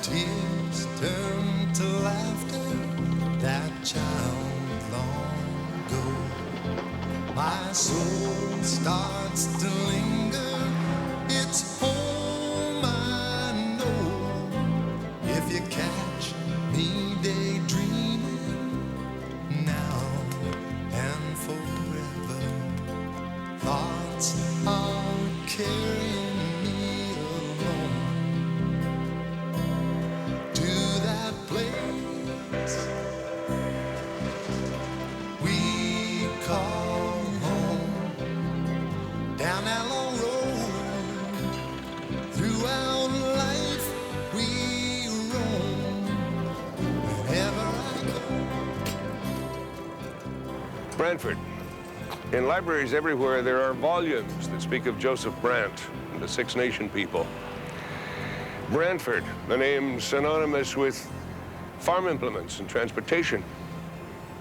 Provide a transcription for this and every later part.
Tears turn to laughter, that child long ago. My soul starts to linger, it's home I know. If you catch me daydreaming now and forever, thoughts are carrying me along to that place we call home. Down that long road, throughout life we roam. Wherever I go. Brantford. In libraries everywhere, there are volumes that speak of Joseph Brant and the Six Nation people. Brantford, the name synonymous with farm implements and transportation.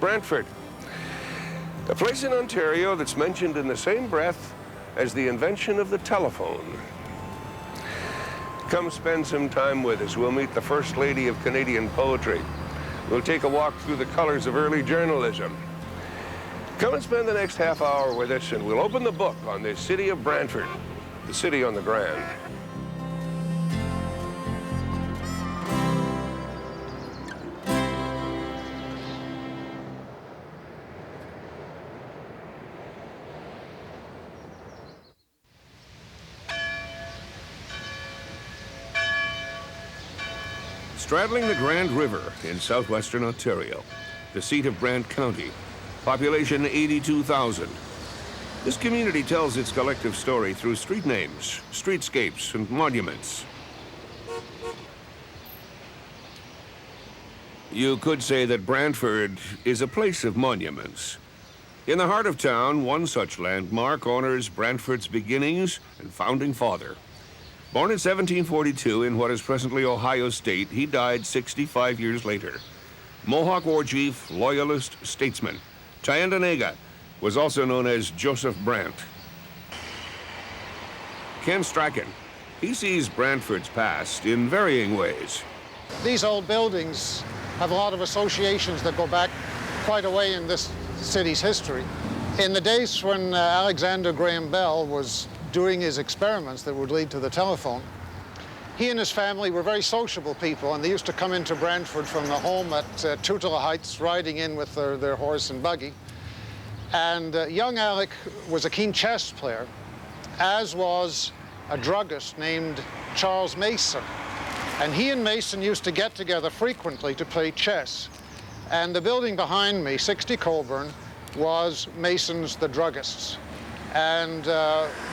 Brantford, a place in Ontario that's mentioned in the same breath as the invention of the telephone. Come spend some time with us. We'll meet the First Lady of Canadian poetry. We'll take a walk through the colors of early journalism. Come and spend the next half hour with us, and we'll open the book on this city of Brantford, the city on the Grand. Straddling the Grand River in southwestern Ontario, the seat of Brant County, population 82,000. This community tells its collective story through street names, streetscapes, and monuments. You could say that Brantford is a place of monuments. In the heart of town, one such landmark honors Brantford's beginnings and founding father. Born in 1742 in what is presently Ohio State, he died 65 years later. Mohawk war chief, loyalist, statesman. Thayendanegea was also known as Joseph Brant. Ken Strachan, he sees Brantford's past in varying ways. These old buildings have a lot of associations that go back quite a way in this city's history. In the days when Alexander Graham Bell was doing his experiments that would lead to the telephone, he and his family were very sociable people, and they used to come into Brantford from the home at Tutela Heights, riding in with their horse and buggy. And young Alec was a keen chess player, as was a druggist named Charles Mason. And he and Mason used to get together frequently to play chess. And the building behind me, 60 Colburn, was Mason's The Druggists. And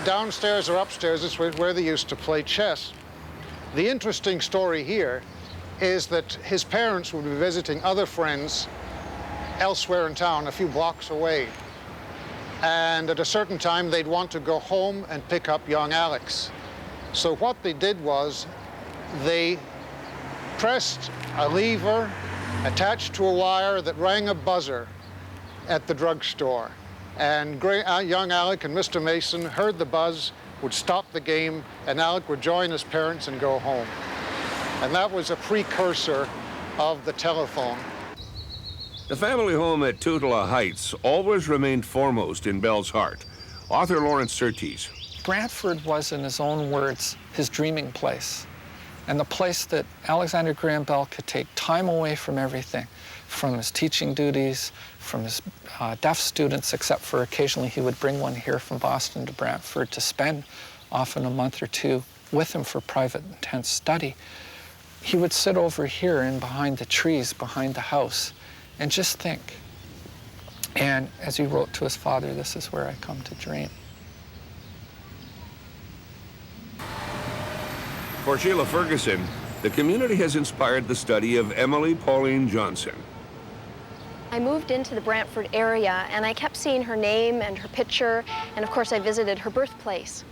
downstairs or upstairs is where they used to play chess. The interesting story here is that his parents would be visiting other friends elsewhere in town, a few blocks away. And at a certain time, they'd want to go home and pick up young Alex. So what they did was they pressed a lever attached to a wire that rang a buzzer at the drugstore. And young Alec and Mr. Mason heard the buzz, would stop the game, and Alec would join his parents and go home. And that was a precursor of the telephone. The family home at Tutela Heights always remained foremost in Bell's heart. Author Lawrence Surtees. Brantford was, in his own words, his dreaming place, and the place that Alexander Graham Bell could take time away from everything, from his teaching duties, from his deaf students, except for occasionally he would bring one here from Boston to Brantford to spend often a month or two with him for private, intense study. He would sit over here in behind the trees, behind the house, and just think. And as he wrote to his father, this is where I come to dream. For Sheila Ferguson, the community has inspired the study of Emily Pauline Johnson. I moved into the Brantford area, and I kept seeing her name and her picture, and of course I visited her birthplace.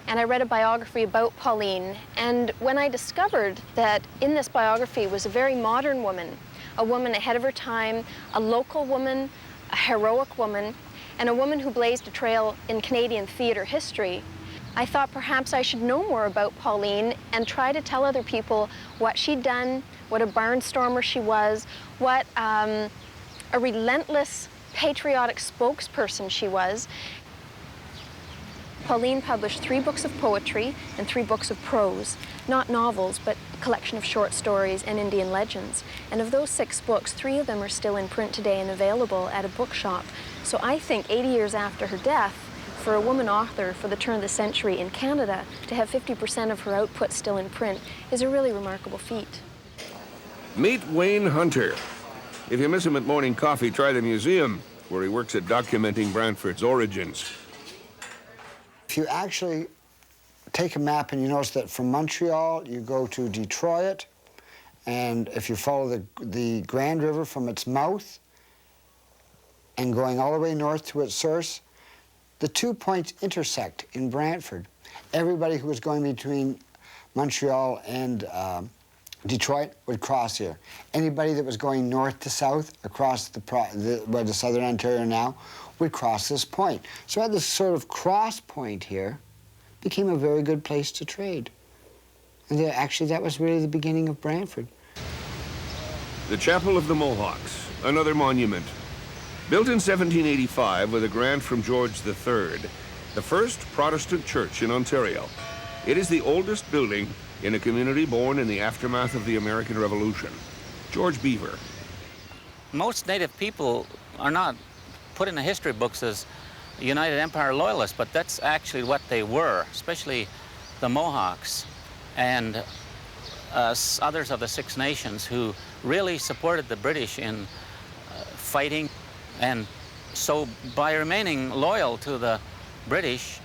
And I read a biography about Pauline, and when I discovered that in this biography was a very modern woman, a woman ahead of her time, a local woman, a heroic woman, and a woman who blazed a trail in Canadian theatre history, I thought perhaps I should know more about Pauline and try to tell other people what she'd done, what a barnstormer she was, what a relentless, patriotic spokesperson she was. Pauline published 3 books of poetry and 3 books of prose, not novels, but a collection of short stories and Indian legends. And of those 6 books, 3 of them are still in print today and available at a bookshop. So I think 80 years after her death, for a woman author for the turn of the century in Canada, to have 50% of her output still in print is a really remarkable feat. Meet Wayne Hunter. If you miss him at morning coffee, try the museum, where he works at documenting Brantford's origins. If you actually take a map and you notice that from Montreal you go to Detroit, and if you follow the Grand River from its mouth and going all the way north to its source, the 2 points intersect in Brantford. Everybody who was going between Montreal and Detroit would cross here. Anybody that was going north to south across where the southern Ontario now would cross this point. So at this sort of cross point here became a very good place to trade. And actually that was really the beginning of Brantford. The Chapel of the Mohawks, another monument. Built in 1785 with a grant from George III, the first Protestant church in Ontario. It is the oldest building in a community born in the aftermath of the American Revolution. George Beaver. Most Native people are not put in the history books as United Empire Loyalists, but that's actually what they were, especially the Mohawks and others of the Six Nations who really supported the British in fighting. And so by remaining loyal to the British,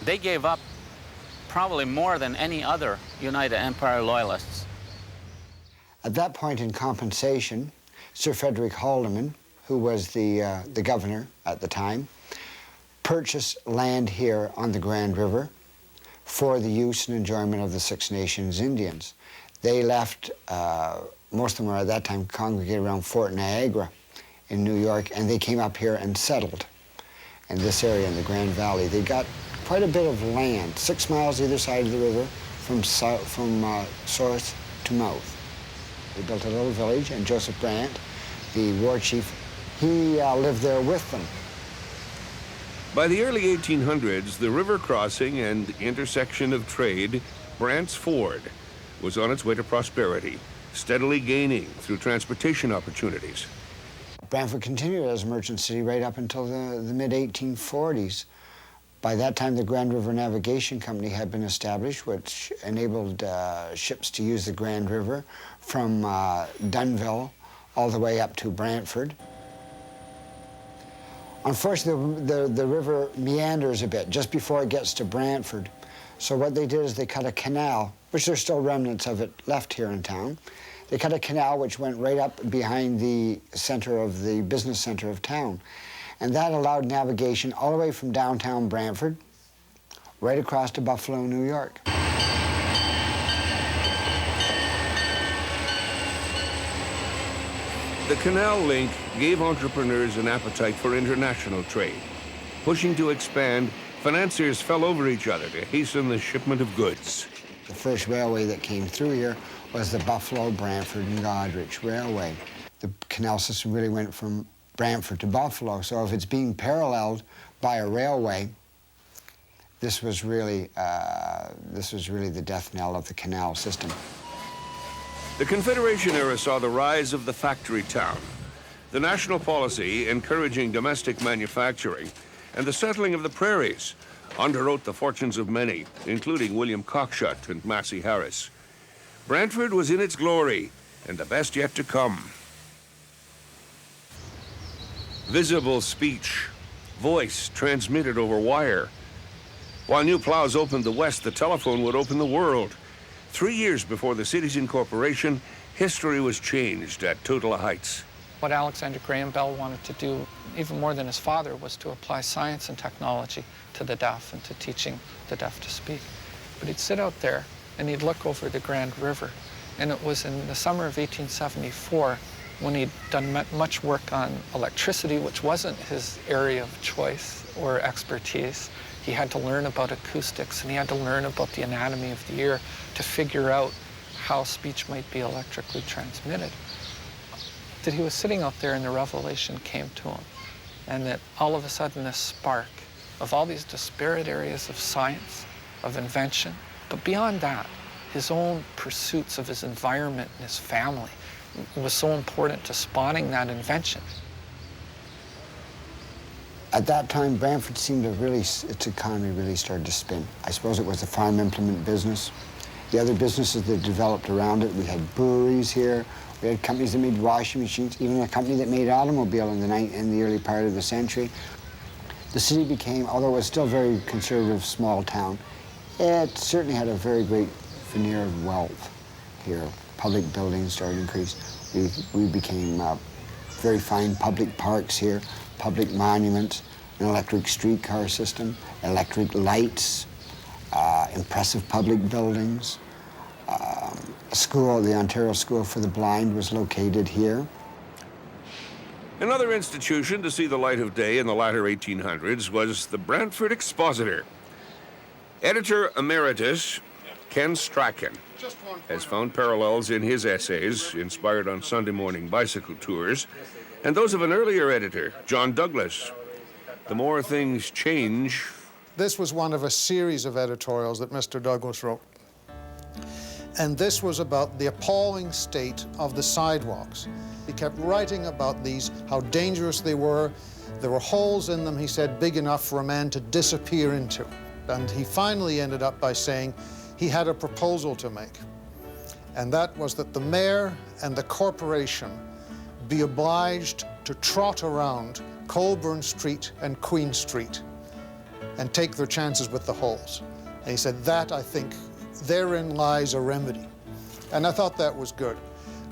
they gave up probably more than any other United Empire Loyalists. At that point in compensation, Sir Frederick Haldeman, who was the governor at the time, purchased land here on the Grand River for the use and enjoyment of the Six Nations Indians. They left, most of them were at that time congregated around Fort Niagara in New York, and they came up here and settled in this area in the Grand Valley. They got quite a bit of land, 6 miles either side of the river from source to mouth. They built a little village, and Joseph Brant, the war chief, he lived there with them. By the early 1800s, the river crossing and intersection of trade, Brant's Ford, was on its way to prosperity, steadily gaining through transportation opportunities. Brantford continued as a merchant city right up until the mid-1840s. By that time, the Grand River Navigation Company had been established, which enabled ships to use the Grand River from Dunnville all the way up to Brantford. Unfortunately, the river meanders a bit just before it gets to Brantford. So what they did is they cut a canal, which there's still remnants of it left here in town. They cut a canal which went right up behind the center of the business center of town. And that allowed navigation all the way from downtown Brantford right across to Buffalo, New York. The canal link gave entrepreneurs an appetite for international trade. Pushing to expand, financiers fell over each other to hasten the shipment of goods. The first railway that came through here was the Buffalo, Brantford, and Goderich Railway. The canal system really went from Brantford to Buffalo, so if it's being paralleled by a railway, this was really the death knell of the canal system. The Confederation era saw the rise of the factory town, the national policy encouraging domestic manufacturing, and the settling of the prairies underwrote the fortunes of many, including William Cockshut and Massey Harris. Brantford was in its glory, and the best yet to come. Visible speech, voice transmitted over wire. While new plows opened the West, the telephone would open the world. 3 years before the city's incorporation, history was changed at Tootla Heights. What Alexander Graham Bell wanted to do, even more than his father, was to apply science and technology to the deaf and to teaching the deaf to speak. But he'd sit out there and he'd look over the Grand River. And it was in the summer of 1874 when he'd done much work on electricity, which wasn't his area of choice or expertise. He had to learn about acoustics, and he had to learn about the anatomy of the ear to figure out how speech might be electrically transmitted. That he was sitting out there and the revelation came to him, and that all of a sudden this spark of all these disparate areas of science, of invention, but beyond that, his own pursuits of his environment and his family was so important to spawning that invention. At that time, Brantford seemed to really, its economy really started to spin. I suppose it was the farm implement business. The other businesses that developed around it, we had breweries here, we had companies that made washing machines, even a company that made automobile in the early part of the century. The city became, although it was still a very conservative small town, it certainly had a very great veneer of wealth here. Public buildings started to increase. We became very fine public parks here, public monuments, an electric streetcar system, electric lights, impressive public buildings. A school, the Ontario School for the Blind, was located here. Another institution to see the light of day in the latter 1800s was the Brantford Expositor. Editor emeritus Ken Strachan has found parallels in his essays, inspired on Sunday morning bicycle tours, and those of an earlier editor, John Douglas. The more things change. This was one of a series of editorials that Mr. Douglas wrote. And this was about the appalling state of the sidewalks. He kept writing about these, how dangerous they were. There were holes in them, he said, big enough for a man to disappear into. And he finally ended up by saying he had a proposal to make. And that was that the mayor and the corporation be obliged to trot around Colburn Street and Queen Street and take their chances with the holes. And he said, that, I think, therein lies a remedy. And I thought that was good.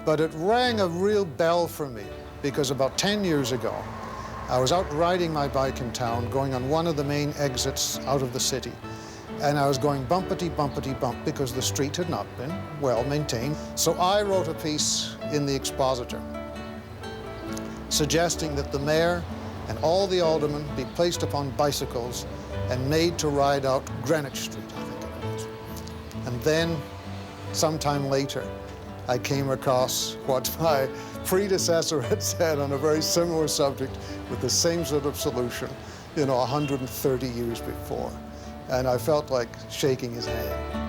But it rang a real bell for me, because about 10 years ago, I was out riding my bike in town, going on one of the main exits out of the city, and I was going bumpity, bumpity, bump, because the street had not been well maintained. So I wrote a piece in the Expositor, suggesting that the mayor and all the aldermen be placed upon bicycles and made to ride out Greenwich Street, I think it was. And then, sometime later, I came across what my predecessor had said on a very similar subject with the same sort of solution, 130 years before. And I felt like shaking his hand.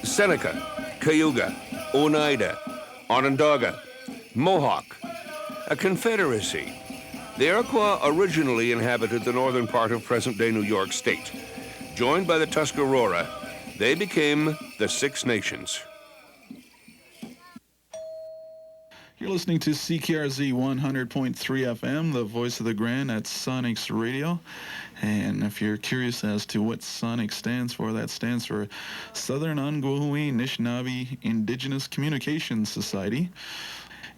Seneca, Cayuga, Oneida, Onondaga, Mohawk, a confederacy. The Iroquois originally inhabited the northern part of present-day New York State. Joined by the Tuscarora, they became the Six Nations. You're listening to CKRZ 100.3 FM, the voice of the Grand at Sonics Radio. And if you're curious as to what Sonic stands for, that stands for Southern Ongwahee Anishinaabe Indigenous Communications Society.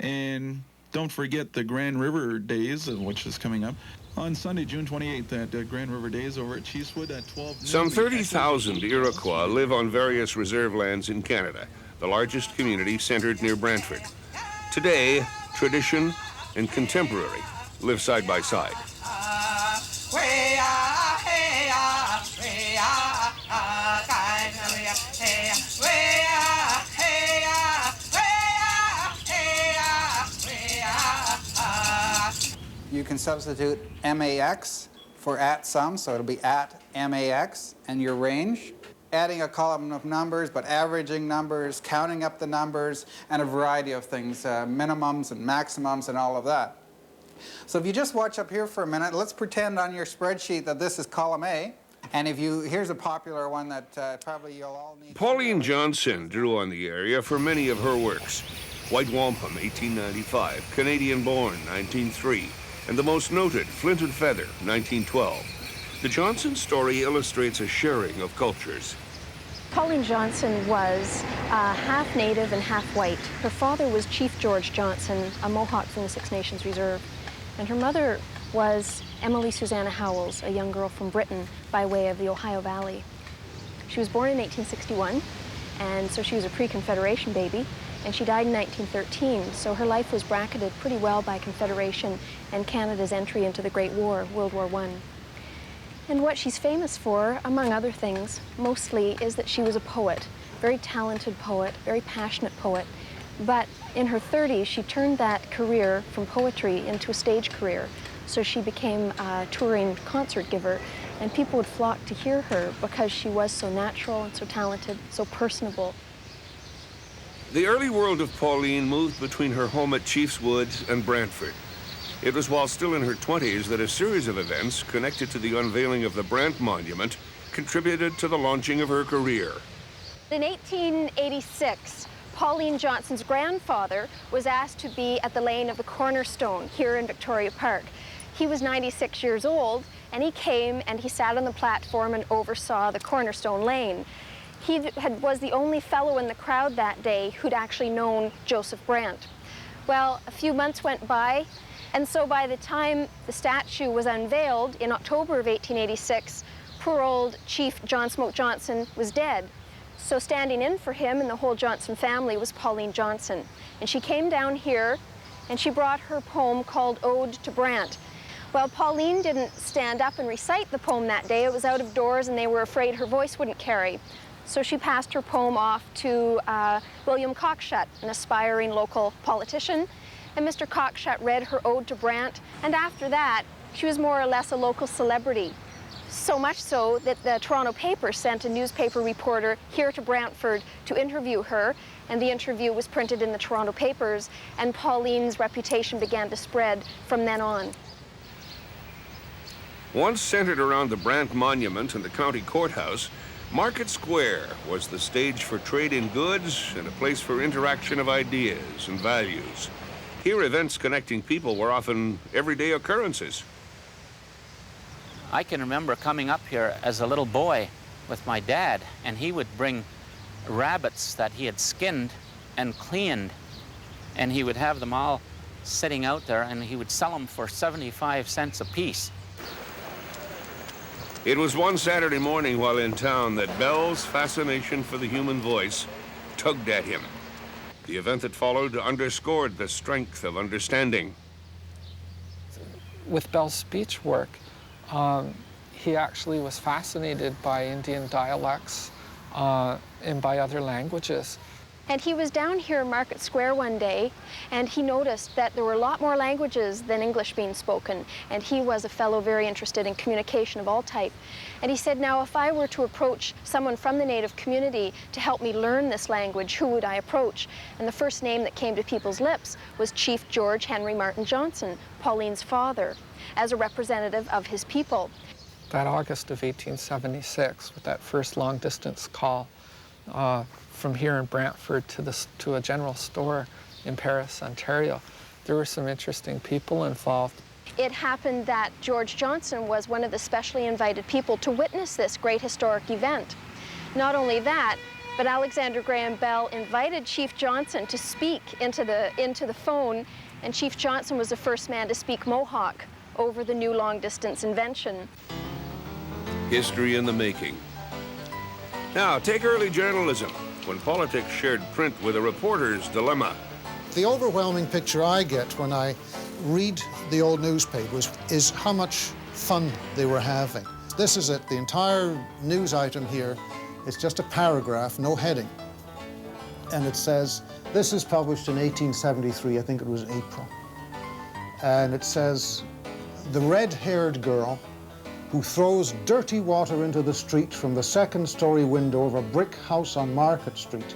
And don't forget the Grand River Days, which is coming up on Sunday, June 28th at Grand River Days over at Cheesewood at 12 noon. Some 30,000 Iroquois live on various reserve lands in Canada, the largest community centered near Brantford. Today, tradition and contemporary live side by side. You can substitute MAX for at sum, so it'll be at MAX, and your range. Adding a column of numbers, but averaging numbers, counting up the numbers, and a variety of things, minimums and maximums and all of that. So if you just watch up here for a minute, let's pretend on your spreadsheet that this is column A. And here's a popular one that probably you'll all need. Pauline Johnson drew on the area for many of her works. White Wampum, 1895, Canadian Born, 1903, and the most noted, Flint and Feather, 1912. The Johnson story illustrates a sharing of cultures. Pauline Johnson was half Native and half white. Her father was Chief George Johnson, a Mohawk from the Six Nations Reserve. And her mother was Emily Susanna Howells, a young girl from Britain by way of the Ohio Valley. She was born in 1861, and so she was a pre-Confederation baby, and she died in 1913, so her life was bracketed pretty well by Confederation and Canada's entry into the Great War, World War I. And what she's famous for, among other things, mostly is that she was a poet, very talented poet, very passionate poet. But in her 30s, she turned that career from poetry into a stage career. So she became a touring concert giver, and people would flock to hear her because she was so natural and so talented, so personable. The early world of Pauline moved between her home at Chiefs Woods and Brantford. It was while still in her 20s that a series of events connected to the unveiling of the Brant Monument contributed to the launching of her career. In 1886, Pauline Johnson's grandfather was asked to be at the laying of the cornerstone here in Victoria Park. He was 96 years old, and he came and he sat on the platform and oversaw the cornerstone laying. He was the only fellow in the crowd that day who'd actually known Joseph Brant. Well, a few months went by, and so by the time the statue was unveiled in October of 1886, poor old Chief John Smoke Johnson was dead. So standing in for him and the whole Johnson family was Pauline Johnson. And she came down here and she brought her poem called Ode to Brant. Well, Pauline didn't stand up and recite the poem that day. It was out of doors and they were afraid her voice wouldn't carry. So she passed her poem off to William Cockshut, an aspiring local politician. And Mr. Cockshut read her Ode to Brant. And after that, she was more or less a local celebrity. So much so that the Toronto paper sent a newspaper reporter here to Brantford to interview her, and the interview was printed in the Toronto papers, and Pauline's reputation began to spread from then on. Once centered around the Brant Monument and the county courthouse, Market Square was the stage for trade in goods and a place for interaction of ideas and values. Here, events connecting people were often everyday occurrences. I can remember coming up here as a little boy with my dad, and he would bring rabbits that he had skinned and cleaned, and he would have them all sitting out there, and he would sell them for 75 cents a piece. It was one Saturday morning while in town that Bell's fascination for the human voice tugged at him. The event that followed underscored the strength of understanding. With Bell's speech work, he actually was fascinated by Indian dialects and by other languages. And he was down here in Market Square one day, and he noticed that there were a lot more languages than English being spoken, and he was a fellow very interested in communication of all type. And he said, now, if I were to approach someone from the Native community to help me learn this language, who would I approach? And the first name that came to people's lips was Chief George Henry Martin Johnson, Pauline's father, as a representative of his people. That August of 1876, with that first long-distance call, from here in Brantford to a general store in Paris, Ontario, there were some interesting people involved. It happened that George Johnson was one of the specially invited people to witness this great historic event. Not only that, but Alexander Graham Bell invited Chief Johnson to speak into the phone, and Chief Johnson was the first man to speak Mohawk over the new long-distance invention. History in the making. Now, take early journalism, when politics shared print with a reporter's dilemma. The overwhelming picture I get when I read the old newspapers is how much fun they were having. This is it, the entire news item here. It's just a paragraph, no heading. And it says, this is published in 1873, I think it was April. And it says, the red-haired girl who throws dirty water into the street from the second-story window of a brick house on Market Street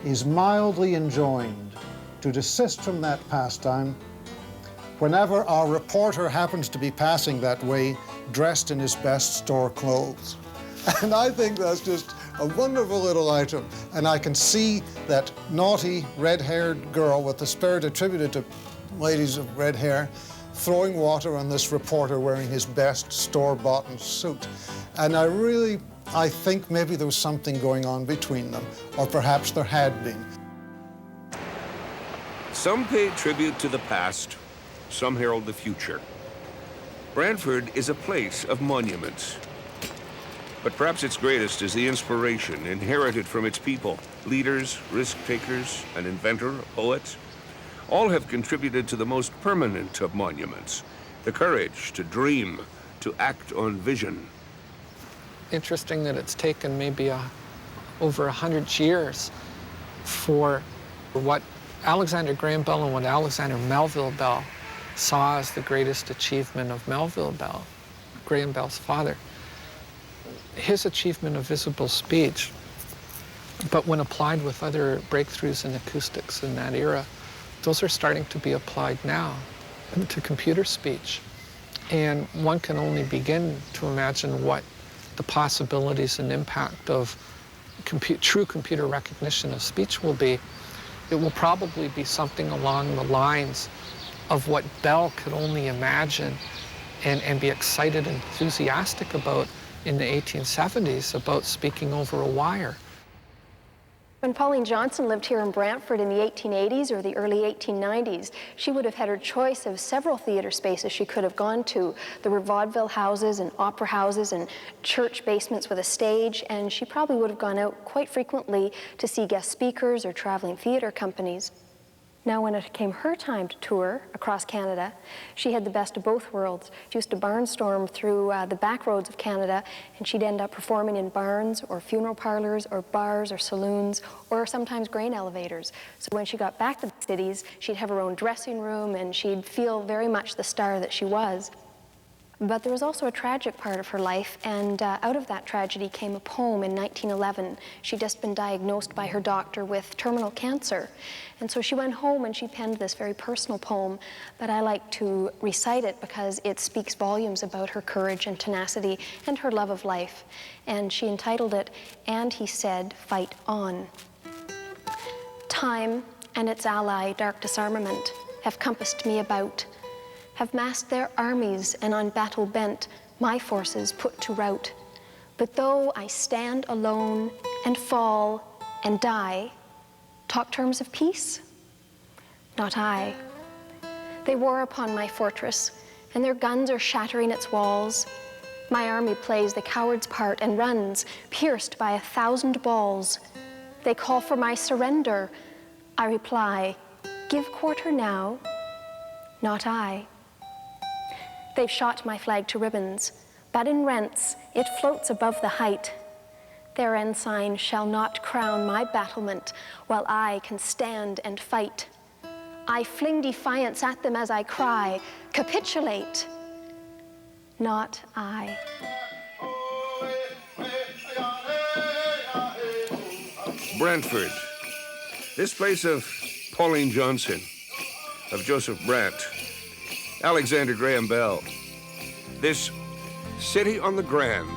is mildly enjoined to desist from that pastime whenever our reporter happens to be passing that way dressed in his best store clothes. And I think that's just a wonderful little item. And I can see that naughty red-haired girl with the spirit attributed to ladies of red hair throwing water on this reporter wearing his best store-bought suit. And I think maybe there was something going on between them, or perhaps there had been. Some pay tribute to the past, some herald the future. Brantford is a place of monuments. But perhaps its greatest is the inspiration inherited from its people. Leaders, risk-takers, an inventor, a poet. All have contributed to the most permanent of monuments, the courage to dream, to act on vision. Interesting that it's taken maybe over 100 years for what Alexander Graham Bell and what Alexander Melville Bell saw as the greatest achievement of Melville Bell, Graham Bell's father. His achievement of visible speech, but when applied with other breakthroughs in acoustics in that era, those are starting to be applied now to computer speech. And one can only begin to imagine what the possibilities and impact of true computer recognition of speech will be. It will probably be something along the lines of what Bell could only imagine and be excited and enthusiastic about in the 1870s, about speaking over a wire. When Pauline Johnson lived here in Brantford in the 1880s or the early 1890s, she would have had her choice of several theater spaces she could have gone to. There were vaudeville houses and opera houses and church basements with a stage, and she probably would have gone out quite frequently to see guest speakers or traveling theater companies. Now, when it came her time to tour across Canada, she had the best of both worlds. She used to barnstorm through the back roads of Canada, and she'd end up performing in barns or funeral parlors or bars or saloons or sometimes grain elevators. So when she got back to the cities, she'd have her own dressing room and she'd feel very much the star that she was. But there was also a tragic part of her life, and out of that tragedy came a poem in 1911. She'd just been diagnosed by her doctor with terminal cancer. And so she went home and she penned this very personal poem, but I like to recite it because it speaks volumes about her courage and tenacity and her love of life. And she entitled it, "And He Said, Fight On." Time and its ally, dark disarmament, have compassed me about, have massed their armies and on battle bent, my forces put to rout. But though I stand alone and fall and die, talk terms of peace? Not I. They war upon my fortress, and their guns are shattering its walls. My army plays the coward's part and runs, pierced by 1,000 balls. They call for my surrender. I reply, give quarter now. Not I. They've shot my flag to ribbons, but in rents it floats above the height. Their ensign shall not crown my battlement while I can stand and fight. I fling defiance at them as I cry, capitulate. Not I. Brantford, this place of Pauline Johnson, of Joseph Brant, Alexander Graham Bell, this city on the Grand,